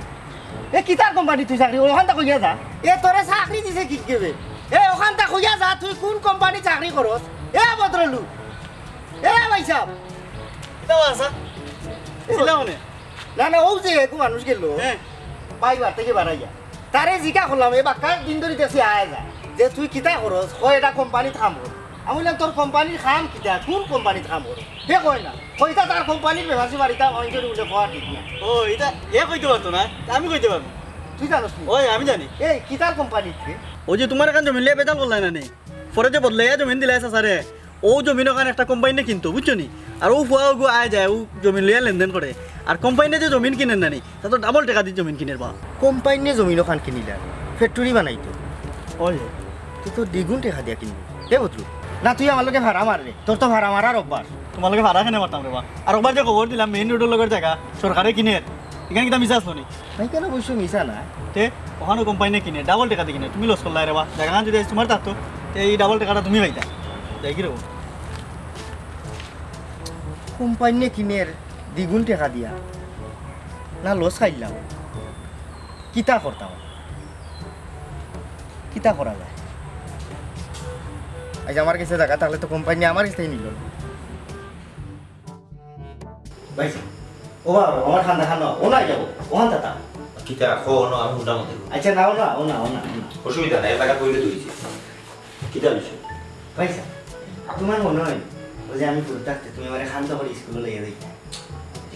এ কিতার কোম্পানি তুই চাকরি ওখানটা কইয়া যা এ তোরে চাকরি দিছে কি দেবে এ ওখানটা কইয়া যা তুই কোন কোম্পানি চাকরি করস এ ভদ্র লোক এ ভাই সাহেব কিতা আছে ছিলা মনে না না ও যে এক মানুষ গেল হ্যাঁ বাইবার থেকে বাড়াইয়া তারে জিকা করলাম এ বাক্কা দিন ধরিতেছি আয় যা যে তুই কিতা করস কয় এটা কোম্পানিত কাম কর আমি বললাম তোর কোম্পানির কাম কিতা কোন কোম্পানিত কাম কর হে কয় না কইতা তার কোম্পানির ব্যবসায়ী বাড়িতে অঞ্চল উঠে খাওয়া ঠিক না ও এটা এ কইতে পারতো না আমি কইতে পারবো তুই জানোস নি? ওই আমি জানি এই কিতার কোম্পানিতে ও যে তোমার এখান জমিন লিয়ে বেদাল করলাই না নেই পরে যে বদলাইয়া জমিন দিলাই স্যারে ও জমিন ওখানে একটা কোম্পানি কিনতো বুঝছো নি আর ও ফুয়া গো আয় যায় ও জমিন লইয়া লেনদেন করে আর কোম্পানি যে জমিন কিনেন না নি তা তো ডাবল টাকা দিয়ে জমিন কিনের বা কোম্পানি জমিন ওখান কিনিলা ফ্যাক্টরি বানাইতো ওই তুই তো দ্বিগুণ টাকা দিয়া কিনবি হে বদলু না তুই আমার লোকে ভাড়া মারলে তোর তো ভাড়া মারার অভ্যাস তোমালোকে ভাড়া কেনে মারতাম রে বা আর একবার যে খবর দিলাম মেইন রোডের লগের জায়গা সরকারে কিনে এখানে কিনা মিশা আসলো নি নাই কেন বসে মিশা না তে ওখানে কোম্পানি কিনে ডাবল টাকা দিয়ে কিনে তুমি লস করলাই রে বা জায়গা যদি তোমার থাকতো তে এই ডাবল টাকাটা তুমি পাইতা যাই কি রে কোম্পানি কিনের দ্বিগুণ টাকা দিয়া না লস খাইলাম কিতা করতাম কিতা করা যায় আজ আমার কাছে জায়গা তাহলে তো কোম্পানি আমার কাছেই নিল ও বাবা আমার খান্দা খানো ও না যাবো ওখান দাদা কিতা খো ন আমি মোটামুটি আচ্ছা নাও না ও না ও না অসুবিধা নাই টাকা কইলে তুইছি কিতা বিষয় পয়সা তোমার মনে হয় ও যে আমি ঘুরতে থাকতে তুমি আমার খান্দা করে স্কুলে লেগে দিই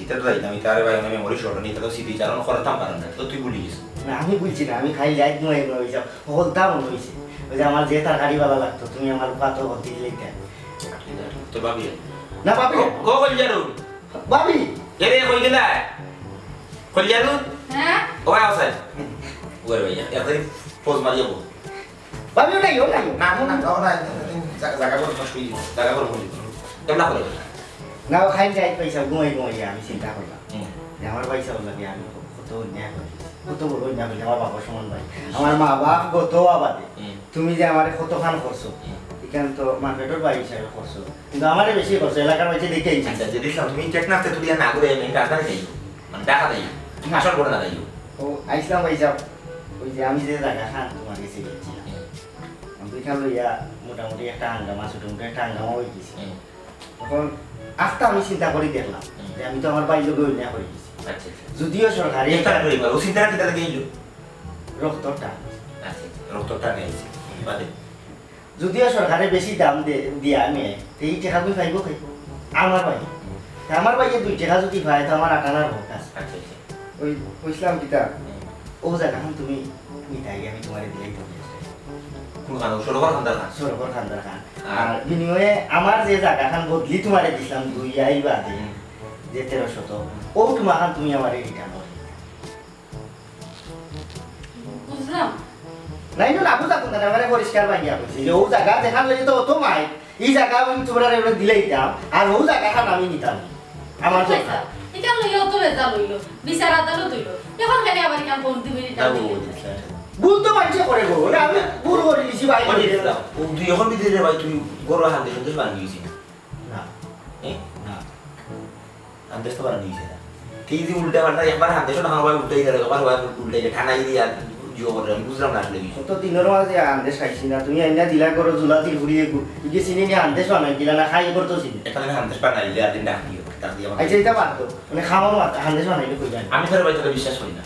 এটা তো যাইতাম তারে ভাই আমি মেমোরি শর্ট নিতে তো সিটি চালানো করতাম পারেন না তো তুই ভুলি গেছিস না আমি বলছি না আমি খাই যাই নয় হয়েছে হলতা মনে হয়েছে ওই যে আমার যে তার গাড়িওয়ালা লাগতো তুমি আমার পাতো ভর্তি দিলে তোর ভাবি না পাবি ও কইজারু ভাবি এরে কই গেলা কইজারু হ্যাঁ ও আসাই ওরে ভাইয়া এত পোজ মারিয়া বল ভাবি ওটাই ওটাই না না না জায়গা করে নষ্ট হই জায়গা করে বলি কেমন করে না খাই যাই পয়সা ঘুমাই ঘুমাই আমি চিন্তা করলাম যে আমার পয়সা লাগে আমি কত অন্যায় করি কত বড় অন্যায় করি আমার বাবার সমান ভাই আমার মা বাপ কত আবাদে তুমি যে আমার কত খান করছো এখান তো মার্কেটের বাড়ি হিসাবে করছো কিন্তু আমারে বেশি করছো এলাকার মাঝে দেখে আইছি আচ্ছা যদি তুমি টেকনাফতে তুলিয়া না করে আমি রাজধানী যাই মানে দেখা যাই আসল করে না যাই ও আইসলাম ভাইসাব ওই যে আমি যে জায়গা খান তোমার কাছে গেছিলাম আমি ওইখান লইয়া মোটামুটি একটা হাঙ্গামা ছোটো মোটো একটা হাঙ্গামা হয়ে গেছি তখন আস্তে আমি চিন্তা করে দেখলাম যে আমি তো আমার বাড়ির লোক অন্যায় করে গেছি আচ্ছা যদিও সরকারি এটা করি ও চিন্তা কিটা গেইলো রক্তটা আচ্ছা রক্তটা নেইছে বাদে যদিও সরকারে বেশি দাম দিয়া নেয় এই টাকা কই পাইব খাই আমার ভাই আমার ভাইয়ে 2 টাকা যদি পায় তো আমার আটানার হোক আছে আচ্ছা আচ্ছা ওই কইছিলাম কিতা ও জায়গাখান তুমি নিতাই আমি তোমারে দিলাই তো কোন খান সরকার খান্দার খান সরকার খান্দার খান আর বিনিময়ে আমার যে জায়গাখান বদলি তোমারে দিছিলাম 2 আই বাদে যে 1300 ও তোমাখান তুমি আমারে রিটার্ন করো বুঝলাম নাই না বুঝা কোন না মানে পরিষ্কার ভাইয়া কইছি যে ও জায়গা দেখান লাগি তো তো মাই এই জায়গা আমি তোমরা এবারে দিলাই দাম আর ও জায়গাখান আমি নিতাম আমার পয়সা এটা লইও তো রেজা লইলো বিচার আদালত হইলো এখন কেন আবার কেন ফোন দিবি যাবো ভুল তো মানছে করে গো না আমি ভুল করে দিছি ভাই ও তুই এখন বিদেশে ভাই তুই গরু হাতে শুনতে বানিয়ে দিছিস না না আন্দেশ তো বানিয়ে দিছিস না ঠিক যে উল্টা পাল্টা একবার হাতে শোনা ভাই উল্টাই গেল একবার ভাই উল্টাই গেল ঠানাই দিয়ে আর জিও করে আমি বুঝলাম না আসলে তো দিনের মাঝে আন্দেশ খাইছি না তুমি আইনা দিলা করো জুলা দিল ঘুরিয়ে গো তুই চিনি নি আন্দেশ বানাই দিলা না খাই করতো চিনি এখানে আন্দেশ বানাইলে আর দিন ডাকিও তার দিয়ে আচ্ছা এটা বাদ দাও মানে খাওয়ানো আন্দেশ বানাইলে কই জানি আমি তোর ভাই তোকে বিশ্বাস করি না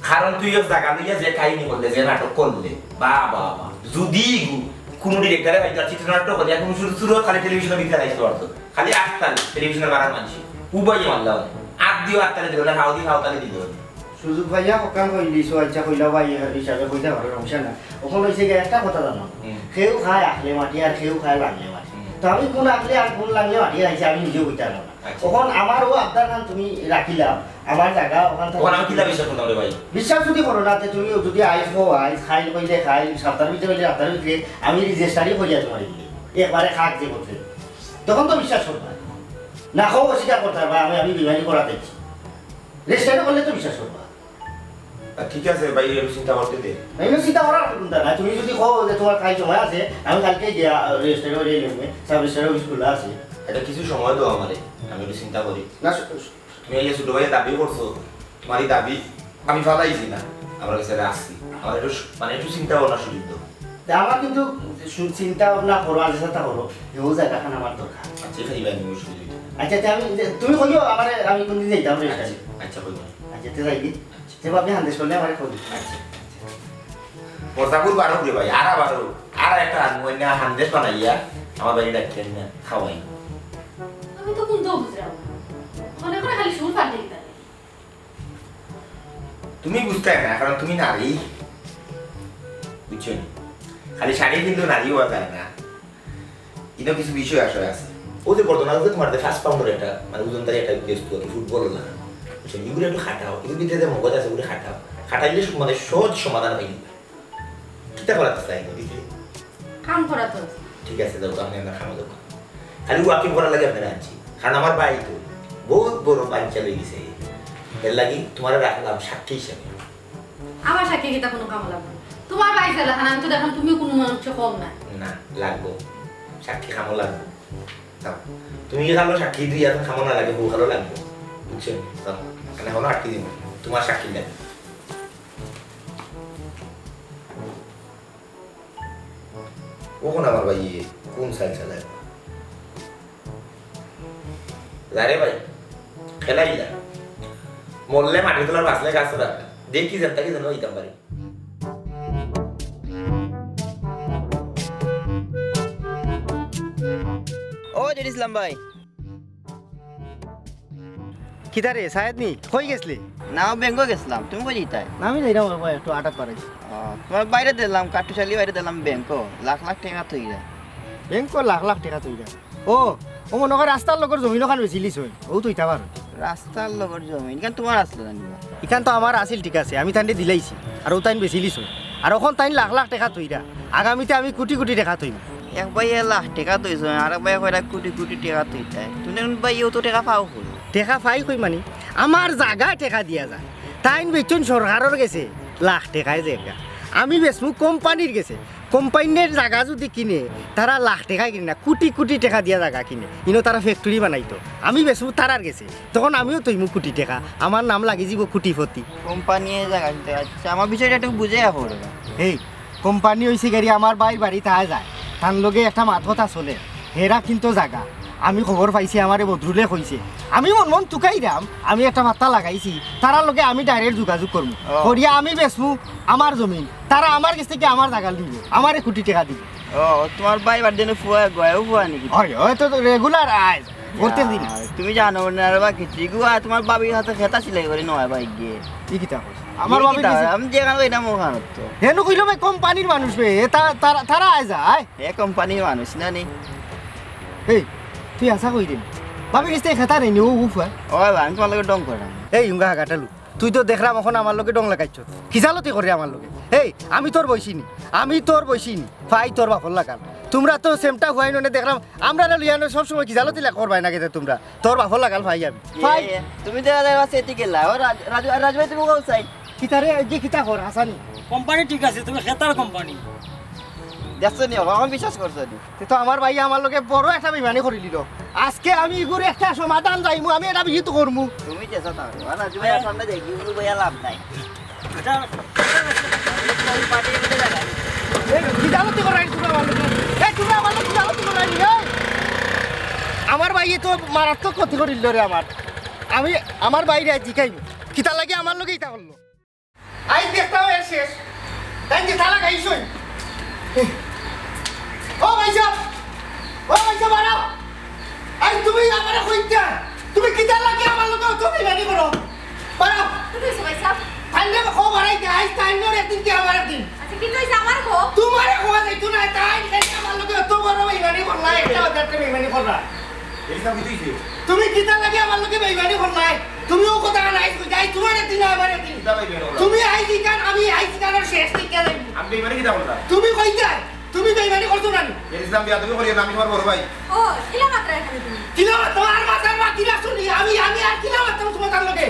কারণ তুই এক জায়গা লইয়া যে কাহিনী করলে যে নাটক করলে বা বা বা যদি কোনো ডিরেক্টরে ভাই তার চিত্রনাট্য করে এখন শুরু শুরু খালি টেলিভিশনের ভিতরে আইতে পারতো খালি আটটাল টেলিভিশনের বাড়ার মানুষ উবাই মারলাম আট দিও আটটালে দিল না হাওতালে দিল সুযোগ ভাইয়া সকাল কইলি সো আচ্ছা কইলা ভাই হিসাবে কইতা ভালো সমস্যা না ওখান হইছে গিয়ে একটা কথা জানো খেউ খায় আখলে মাটি আর খেউ খায় লাগলে মাটি তো আমি কোন আখলে আর কোন লাগলে মাটি আইছে আমি নিজেও কইতা না ওখান আমারও আবদার খান তুমি রাখিলাম আমার জায়গা ওখান ওখানে আমি কিলা বিশ্বাস করতাম রে ভাই বিশ্বাস যদি করো না তুমি যদি আইস হো আইস খাইল কইলে খাইল সপ্তাহের ভিতরে হইলে সপ্তাহের ভিতরে আমি রেজিস্টারই করিয়া তোমার দিলে একবারে খাক যে করতে তখন তো বিশ্বাস করবা না খাও অস্বীকার করতে পারবা আমি বিমানি করা দেখছি রেজিস্টারে করলে তো বিশ্বাস করবা ঠিক আছে ভাই চিন্তা করতে দে আমি চিন্তা করার চিন্তা না তুমি যদি কও যে তোমার খাই সময় আছে আমি কালকে গিয়া রেজিস্টারে করে নেবে সাব রেজিস্টারে স্কুলে আছে এটা কিছু সময় দাও আমারে আমি একটু চিন্তা করি না তুমি এই ছোট ভাইয়ের দাবি করছো তোমারই দাবি আমি ফালাইছি না আমার কাছে আসছি আমার একটু মানে একটু চিন্তা ভাবনা সুযোগ দাও আমার কিন্তু চিন্তা ভাবনা করো আর চেষ্টা করো যে ও জায়গাখান আমার দরকার আচ্ছা খাইবা আমি সুযোগ আচ্ছা আমি তুমি কইও আমার আমি কোনদিন যাইতাম রেজিস্টারে আচ্ছা কই আচ্ছা তে যাইবি যে আপনি হান্দেশ করলে আমার কই আচ্ছা পর্দাপুর বারো করে ভাই আর বারো আর একটা আনমোনা হান্দেশ বানাইয়া আমার বাড়ি ডাক্তার না খাওয়াই আমি তো কোন তো বুঝলাম মনে করে খালি সুর ফাটে দিতে তুমি বুঝতে না কারণ তুমি নারী বুঝছো খালি শাড়ি কিন্তু নারী হওয়া যায় না এটা কিছু বিষয় আসলে আছে ওদের বর্তমানে তোমার ফার্স্ট পাউন্ডার একটা মানে ওজনদারি একটা গেস্ট করে ফুটবল না বুঝছো এগুলো একটু খাটাও এগুলো ভিতরে যে মগজ আছে ওগুলো খাটাও খাটাইলে মানে সহজ সমাধান হয়ে যাবে কিতা করাতে চাই দিকে কাম করা তো ঠিক আছে দাও আমি আমরা খাওয়া দেবো খালি ওয়াকিং করার লাগে আপনারা আনছি কারণ আমার বাড়ি তো বহুত বড় বাঞ্চা হয়ে গেছে এর লাগি তোমার রাখলাম সাক্ষী হিসাবে আমার সাক্ষী কিতা কোনো কাম লাগবে তোমার ভাই চালা খান আমি তো দেখুন তুমি কোনো মানুষ কম না না লাগবো সাক্ষী খামো লাগবো দাও তুমি কি খালো সাক্ষী দিয়ে এখন খামো না লাগে বউ খালো লাগবো বুঝছো দাও মানে হলো আটকে দিব তোমার সাক্ষী লাগবে কখন আমার ভাই কোন সাইড চালায় যারে ভাই খেলাই যা মরলে মাটি তোলার বাঁচলে গাছ রাখা দেখি জানতা কি জানো দিতাম পারি ও জেড ইসলাম ভাই কিতারে সাহেব নি কই গেছলি না ব্যাংক গেছিলাম তুমি কই যেতাই না আমি যাইরাম একটু আটাত পারাইছি তোমার বাইরে দিলাম কাটুশালি বাইরে দিলাম ব্যাংক লাখ লাখ টাকা থই যায় ব্যাংক লাখ লাখ টাকা তুইরা ও ও মনে কর রাস্তার লগর জমিন ওখান বেচিলিস ও তুইতা পারো রাস্তার লগর জমি কেন তোমার আসলো জানিবা ইখান তো আমার আসিল ঠিক আছে আমি তাইন দিলাইছি আর ও তাইন বেচিলিস আর ওখান তাইন লাখ লাখ টাকা তুইরা আগামীতে আমি কোটি কোটি টাকা তুইম এক ভাই লাখ টাকা তুইছ আর এক ভাই কয়টা কোটি কোটি টাকা তুইতাই তুমি ভাই তো টাকা পাও হল টেকা পাই কই মানে আমার জায়গায় টেকা দিয়া যায় তাইন বেচুন সরকারের গেছে লাখ টাকায় জায়গা আমি বেচমু কোম্পানির গেছে কোম্পানির জায়গা যদি কিনে তারা লাখ টাকা কিনে না কোটি কোটি টাকা দিয়া জায়গা কিনে ইনো তারা ফ্যাক্টরি বানাইতো আমি বেশি তারার গেছে তখন আমিও তৈমু কোটি টাকা আমার নাম লাগি যাব কোটিপতি কোম্পানি জায়গা কিনতে আচ্ছা আমার বিষয়টা একটু বুঝে আসো এই কোম্পানি হয়েছে গাড়ি আমার বাড়ি তাই যায় তার লগে একটা মাত কথা চলে হেরা কিন্তু জায়গা আমি খবর পাইছি আমারে বদরুলে কইছে আমি মন টুকাই দাম আমি একটা মাত্রা লাগাইছি তারার লগে আমি ডাইরেক্ট যোগাযোগ করবো করিয়া আমি বেচমু আমার জমিন তারা আমার কাছ থেকে আমার জায়গা দিবে আমারে কোটি টাকা দিবে ও তোমার ভাই বাড়িতে ফুয়া গয়াও ফুয়া নাকি হয় তো রেগুলার আয় করতে দিন তুমি জানো না বা কিছু গুয়া তোমার বাবির হাতে খেতা সিলাই করে নয় ভাই গিয়ে কি কিতা আমার বাবা আমি যেখানে এটা মোখান তো হেন কইলো ভাই কোম্পানির মানুষ বে তারা আয় যায় এ কোম্পানির মানুষ না নি এই তুই আশা কই দিন ভাবি কিস্তে খেতা নেই ও উফা ও ভাই আমি তোমার লগে ডং করাম এই উঙ্গা কাটালু তুই তো দেখলাম এখন আমার লগে ডং লাগাইছ খিজালতি করে আমার লগে এই আমি তোর বইসিনি ফাই তোর বাপর লাগাল তোমরা তো সেমটা হই ননে দেখলাম আমরা লিয়ানো সব সময় খিজালতি করবাই না কেতে তোমরা তোর বাপর লাগাল ভাই আমি ভাই তুমি দেখা যায় সেটি গেলা ও রাজু ভাই তুমি কোথাও চাই কিতারে যে কিতা কর হাসানি কোম্পানি ঠিক আছে তুমি খেতার কোম্পানি দেখছো নি আমার বিশ্বাস করছো নি তো আমার ভাই আমার লগে বড় একটা বেমানি করে দিল আজকে আমি ইগুরে একটা সমাধান যাইমু আমি এটা বিহিত করমু তুমি চেষ্টা তাহলে রাজু ভাই সামনে দেখি গুলো ভাইয়া লাভ নাই খিজালতি করাই তোমরা আমার লগে খিজালতি করাই আমার ভাই তো মারাত্মক ক্ষতি করিল রে আমি আমার বাইরে জিকাইব কিতা লাগে আমার লগে ইতা করলো আই দেখতাও এর শেষ তাই যে তালা গাইছই ও ভাইসা বাড়াও আই তুমি আমারে কইতা তুমি কিতা লাগে আমার লগে তুমি বেনি করো বাড়াও তুমি সবাই সাপ আইলে খো বাড়াই দে আই তাইনোর একদিন কি আমার একদিন আচ্ছা কি কইছ আমার গো তোমারে খো যাইতো না তাই আমার লগে তো বড় বেইমানি করলা একটা ওদারতে বেইমানি করলা তুমি কিতা লাগে আমার লগে বেইমানি করলা তুমিও কথা নাই যাই তোমার একদিন আমার একদিন তুমি আইজি কান আমি আইজি কানের শেষ ঠিক করে আমি বেইমানি কিটা বলতা তুমি কইতা তুমি বেইমানি করছো না ইসলাম বিয়া তুমি করিয়া আমি তোমার বড় ভাই ও কিলা মাত্রা এখানে তুমি কিলা তোমার মাথার মা কিলা শুনি আমি আর কিলা মাত্র তোমার লগে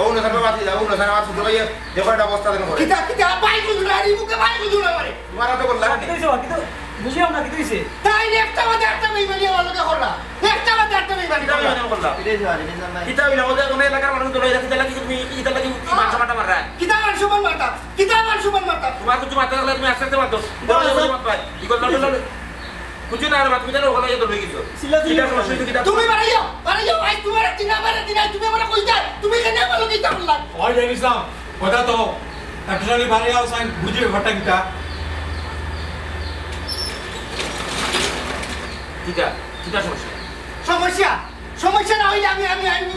ও না সারা বাতি যাও না সারা ছোট ভাই দেখো এটা অবস্থা দেন করে কিতা বাই গুজুরা রি মুকে বাই গুজুরা মারে তোমার তো বললা না বুঝিও না কি তুইছে তাই একটা বাদে একটা বেইমানি আমার লগে করলা একটা বাদে একটা বেইমানি করলা বললা বিদেশ বাড়ি নিজাম ভাই কিতা বিলা ওদের কোন এলাকার মানুষ তো লইরা কিতা লাগি তুমি কিতা লাগি কি মাথা মাথা মাররা কিতা মান সুমন মারতা তোমার কিছু মাথা লাগলে তুমি আস্তে আস্তে মারতো বড় মাথা ভাই কি করলা কিছু না আর তুমি জানো ওখানে তো লই গেছো কিতা সমস্যা কিতা তুমি বাড়াইও আই তোমার দিনা মারে দিনা তুমি আমারে কইতা তুমি কেন আমার লগে ইতা করলা ওই জানিসলাম কথা তো একটুখানি বাড়ি আও সাইন বুঝে ঘটা কিটা কিতা সমস্যা না হইলে আমি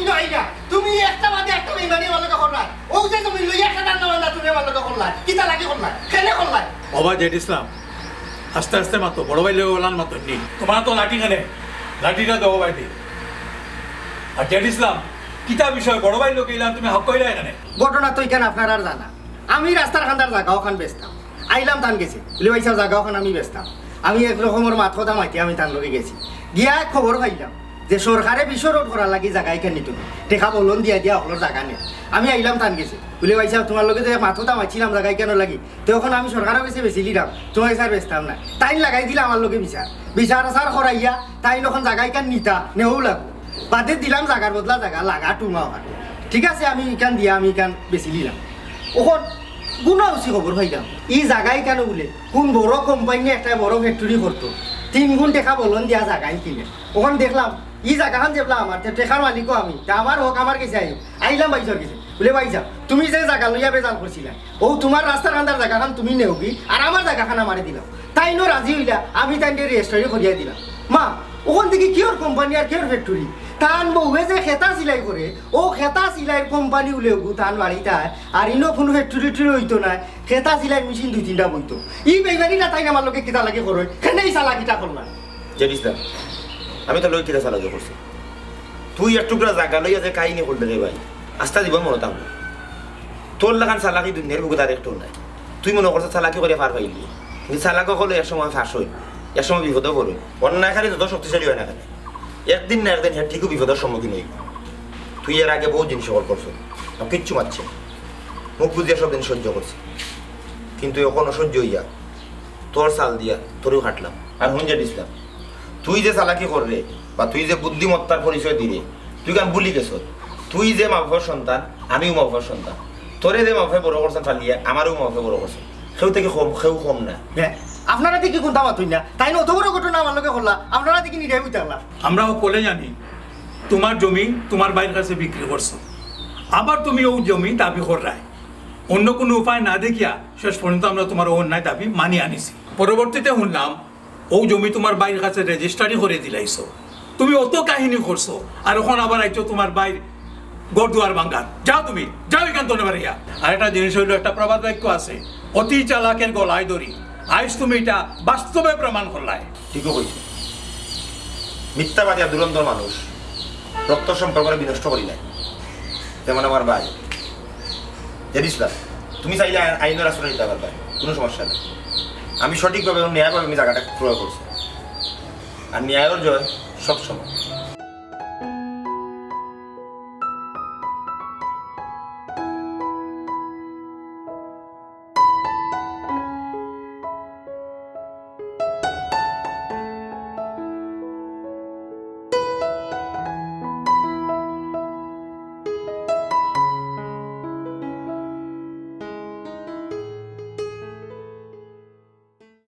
নই না তুমি একটা বাদে একটা বেইমানি আমার লগে করলা ও যে তুমি লইয়া একটা না তুমি আমার লগে করলা কিতা লাগি করলা কেনে করলা বাবা জেড ইসলাম আস্তে আস্তে মাতো বড় ভাই লেগে বলান মাতো নি তোমার তো লাঠি কেনে লাঠিটা দেবো বাইতে আর জেড ইসলাম কিতা বিষয় বড় ভাই লোক এলাম তুমি হক কইলা এখানে ঘটনা তো এখানে আপনার আর জানা আমি রাস্তার খান্দার জায়গা ওখান বেচতাম আইলাম তান গেছি লিবাইসা জায়গা ওখান আমি বেচতাম আমি এক রকমের মাথা কথা মাইতে আমি তান লগে গেছি গিয়া খবর পাইলাম যে সরকারে বিশ্ব রোড করার লাগি জায়গা এখানে নিত টেকা বলন দিয়া ওগুলোর জায়গা নেই আমি আইলাম তান গেছি বলে ভাই সাহেব তোমার লগে যে মাথা মাইছিলাম জায়গায় কেন লাগি তখন আমি সরকারের কাছে বেশি লিলাম তোমার স্যার বেচতাম না তাই লাগাই দিলাম আমার লগে বিচার আসার করাইয়া তাই যখন জায়গায় কেন নিতা নেও লাগবো বাদে দিলাম জায়গার বদলা জায়গা লাগা টুমা ওখানে ঠিক আছে আমি ইকান দিয়া আমি ইকান বেশি লিলাম ওখন গুণা উচি খবর পাইলাম ই জায়গায় কেন বলে কোন বড় কোম্পানি একটা বড় ফ্যাক্টরি করতো 3 গুণ টাকা বলন দিয়া জায়গায় কিনে ওখানে দেখলাম ই জায়গাখান যেবলা আমার টেকার মালিকও আমি আমার হোক আমার কাছে আইলাম বাইসর কাছে বলে ভাই যাও তুমি যে জায়গা লইয়া বেজাল করছিলা ও তোমার রাস্তার কান্দার জায়গাখান তুমি নেওগি আর আমার জায়গাখান আমারে দিলাম তাই নো রাজি হইলা আমি তাই রেজিস্ট্রি করিয়া দিলাম মা ওখান থেকে কিয়র কোম্পানি আর কিয়র ফ্যাক্টরি তান বউয়ে যে খেতা সিলাই করে ও খেতা সিলাই কোম্পানি উলেগু তান বাড়িটা আর ইনো কোনো ফ্যাক্টরি হইতো না খেতা সিলাই মেশিন 2-3টা বইতো ই বেইমানিটা তাই আমার লোকে কিতা লাগে করো কেন এই চালাকিটা করলাম জেডিসলাম আমি তো লই কিটা চালাকি করছি তুই একটু করে জায়গা লইয়া যে কাহিনী করতে রে ভাই আস্থা দিব মনে তাম তোর লাগান চালাকি দুনিয়ার বুকে তার একটু নাই তুই মনে করছো চালাকি করে পার পাইলি কিন্তু চালাকি হলে এক সময় ফাঁস হই এক সময় বিপদও পড়ে অন্যায় খালি যত শক্তিশালী হয় না কেন একদিন না একদিন হ্যাঁ ঠিকও বিপদের সম্মুখীন হইব তুই এর আগে বহু জিনিস সকল করছো কিচ্ছু মারছে মুখ বুঝিয়ে সব দিন সহ্য করছে কিন্তু এখনো সহ্য হইয়া তোর চাল দিয়া তোরেও হাঁটলাম আর হুন যে দিছিলাম তুই যে চালাকি করলে বা তুই যে বুদ্ধিমত্তার পরিচয় দিলে তুই কেন ভুলি গেছ তুই যে মাফের সন্তান আমিও মাফের সন্তান তোরে যে মাফে বড় করছেন ফালিয়া আমারও মাফে বড় করছেন সেও থেকে কম না হ্যাঁ আপনারা দেখি কোন দামা তুই না তাই না অত বড় ঘটনা আমার লোকে করলা আপনারা দেখি নিরাই বুঝতে পারলাম আমরাও বলে জানি তোমার জমি তোমার বাইরের কাছে বিক্রি করছো আবার তুমি ও জমি দাবি করায় অন্য কোনো উপায় না দেখিয়া শেষ পর্যন্ত আমরা তোমার অন্যায় দাবি মানি আনিছি পরবর্তীতে শুনলাম ও জমি তোমার বাইরের কাছে রেজিস্ট্রারি করে দিলাইছো তুমি অত কাহিনী করছো আর এখন আবার আইছো তোমার বাইর গড়দুয়ার বাঙ্গার যাও তুমি যাও এখান তো নেবার ইয়া আর একটা জিনিস হইলো একটা প্রবাদ বাক্য আছে অতি চালাকের গলায় দড়ি আইস তুমি এটা বাস্তবে প্রমাণ করলাই ঠিকও কইছে মিথ্যাবাদী আর দুরন্তর মানুষ রক্ত সম্পর্ক বিনষ্ট করি নাই যেমন আমার ভাই জানিসলাম তুমি চাইলে আইনের আশ্রয় নিতে পারবে কোনো সমস্যা নেই আমি সঠিকভাবে এবং ন্যায়ভাবে আমি জায়গাটা ক্রয় করছি আর ন্যায়ের জয় সবসময়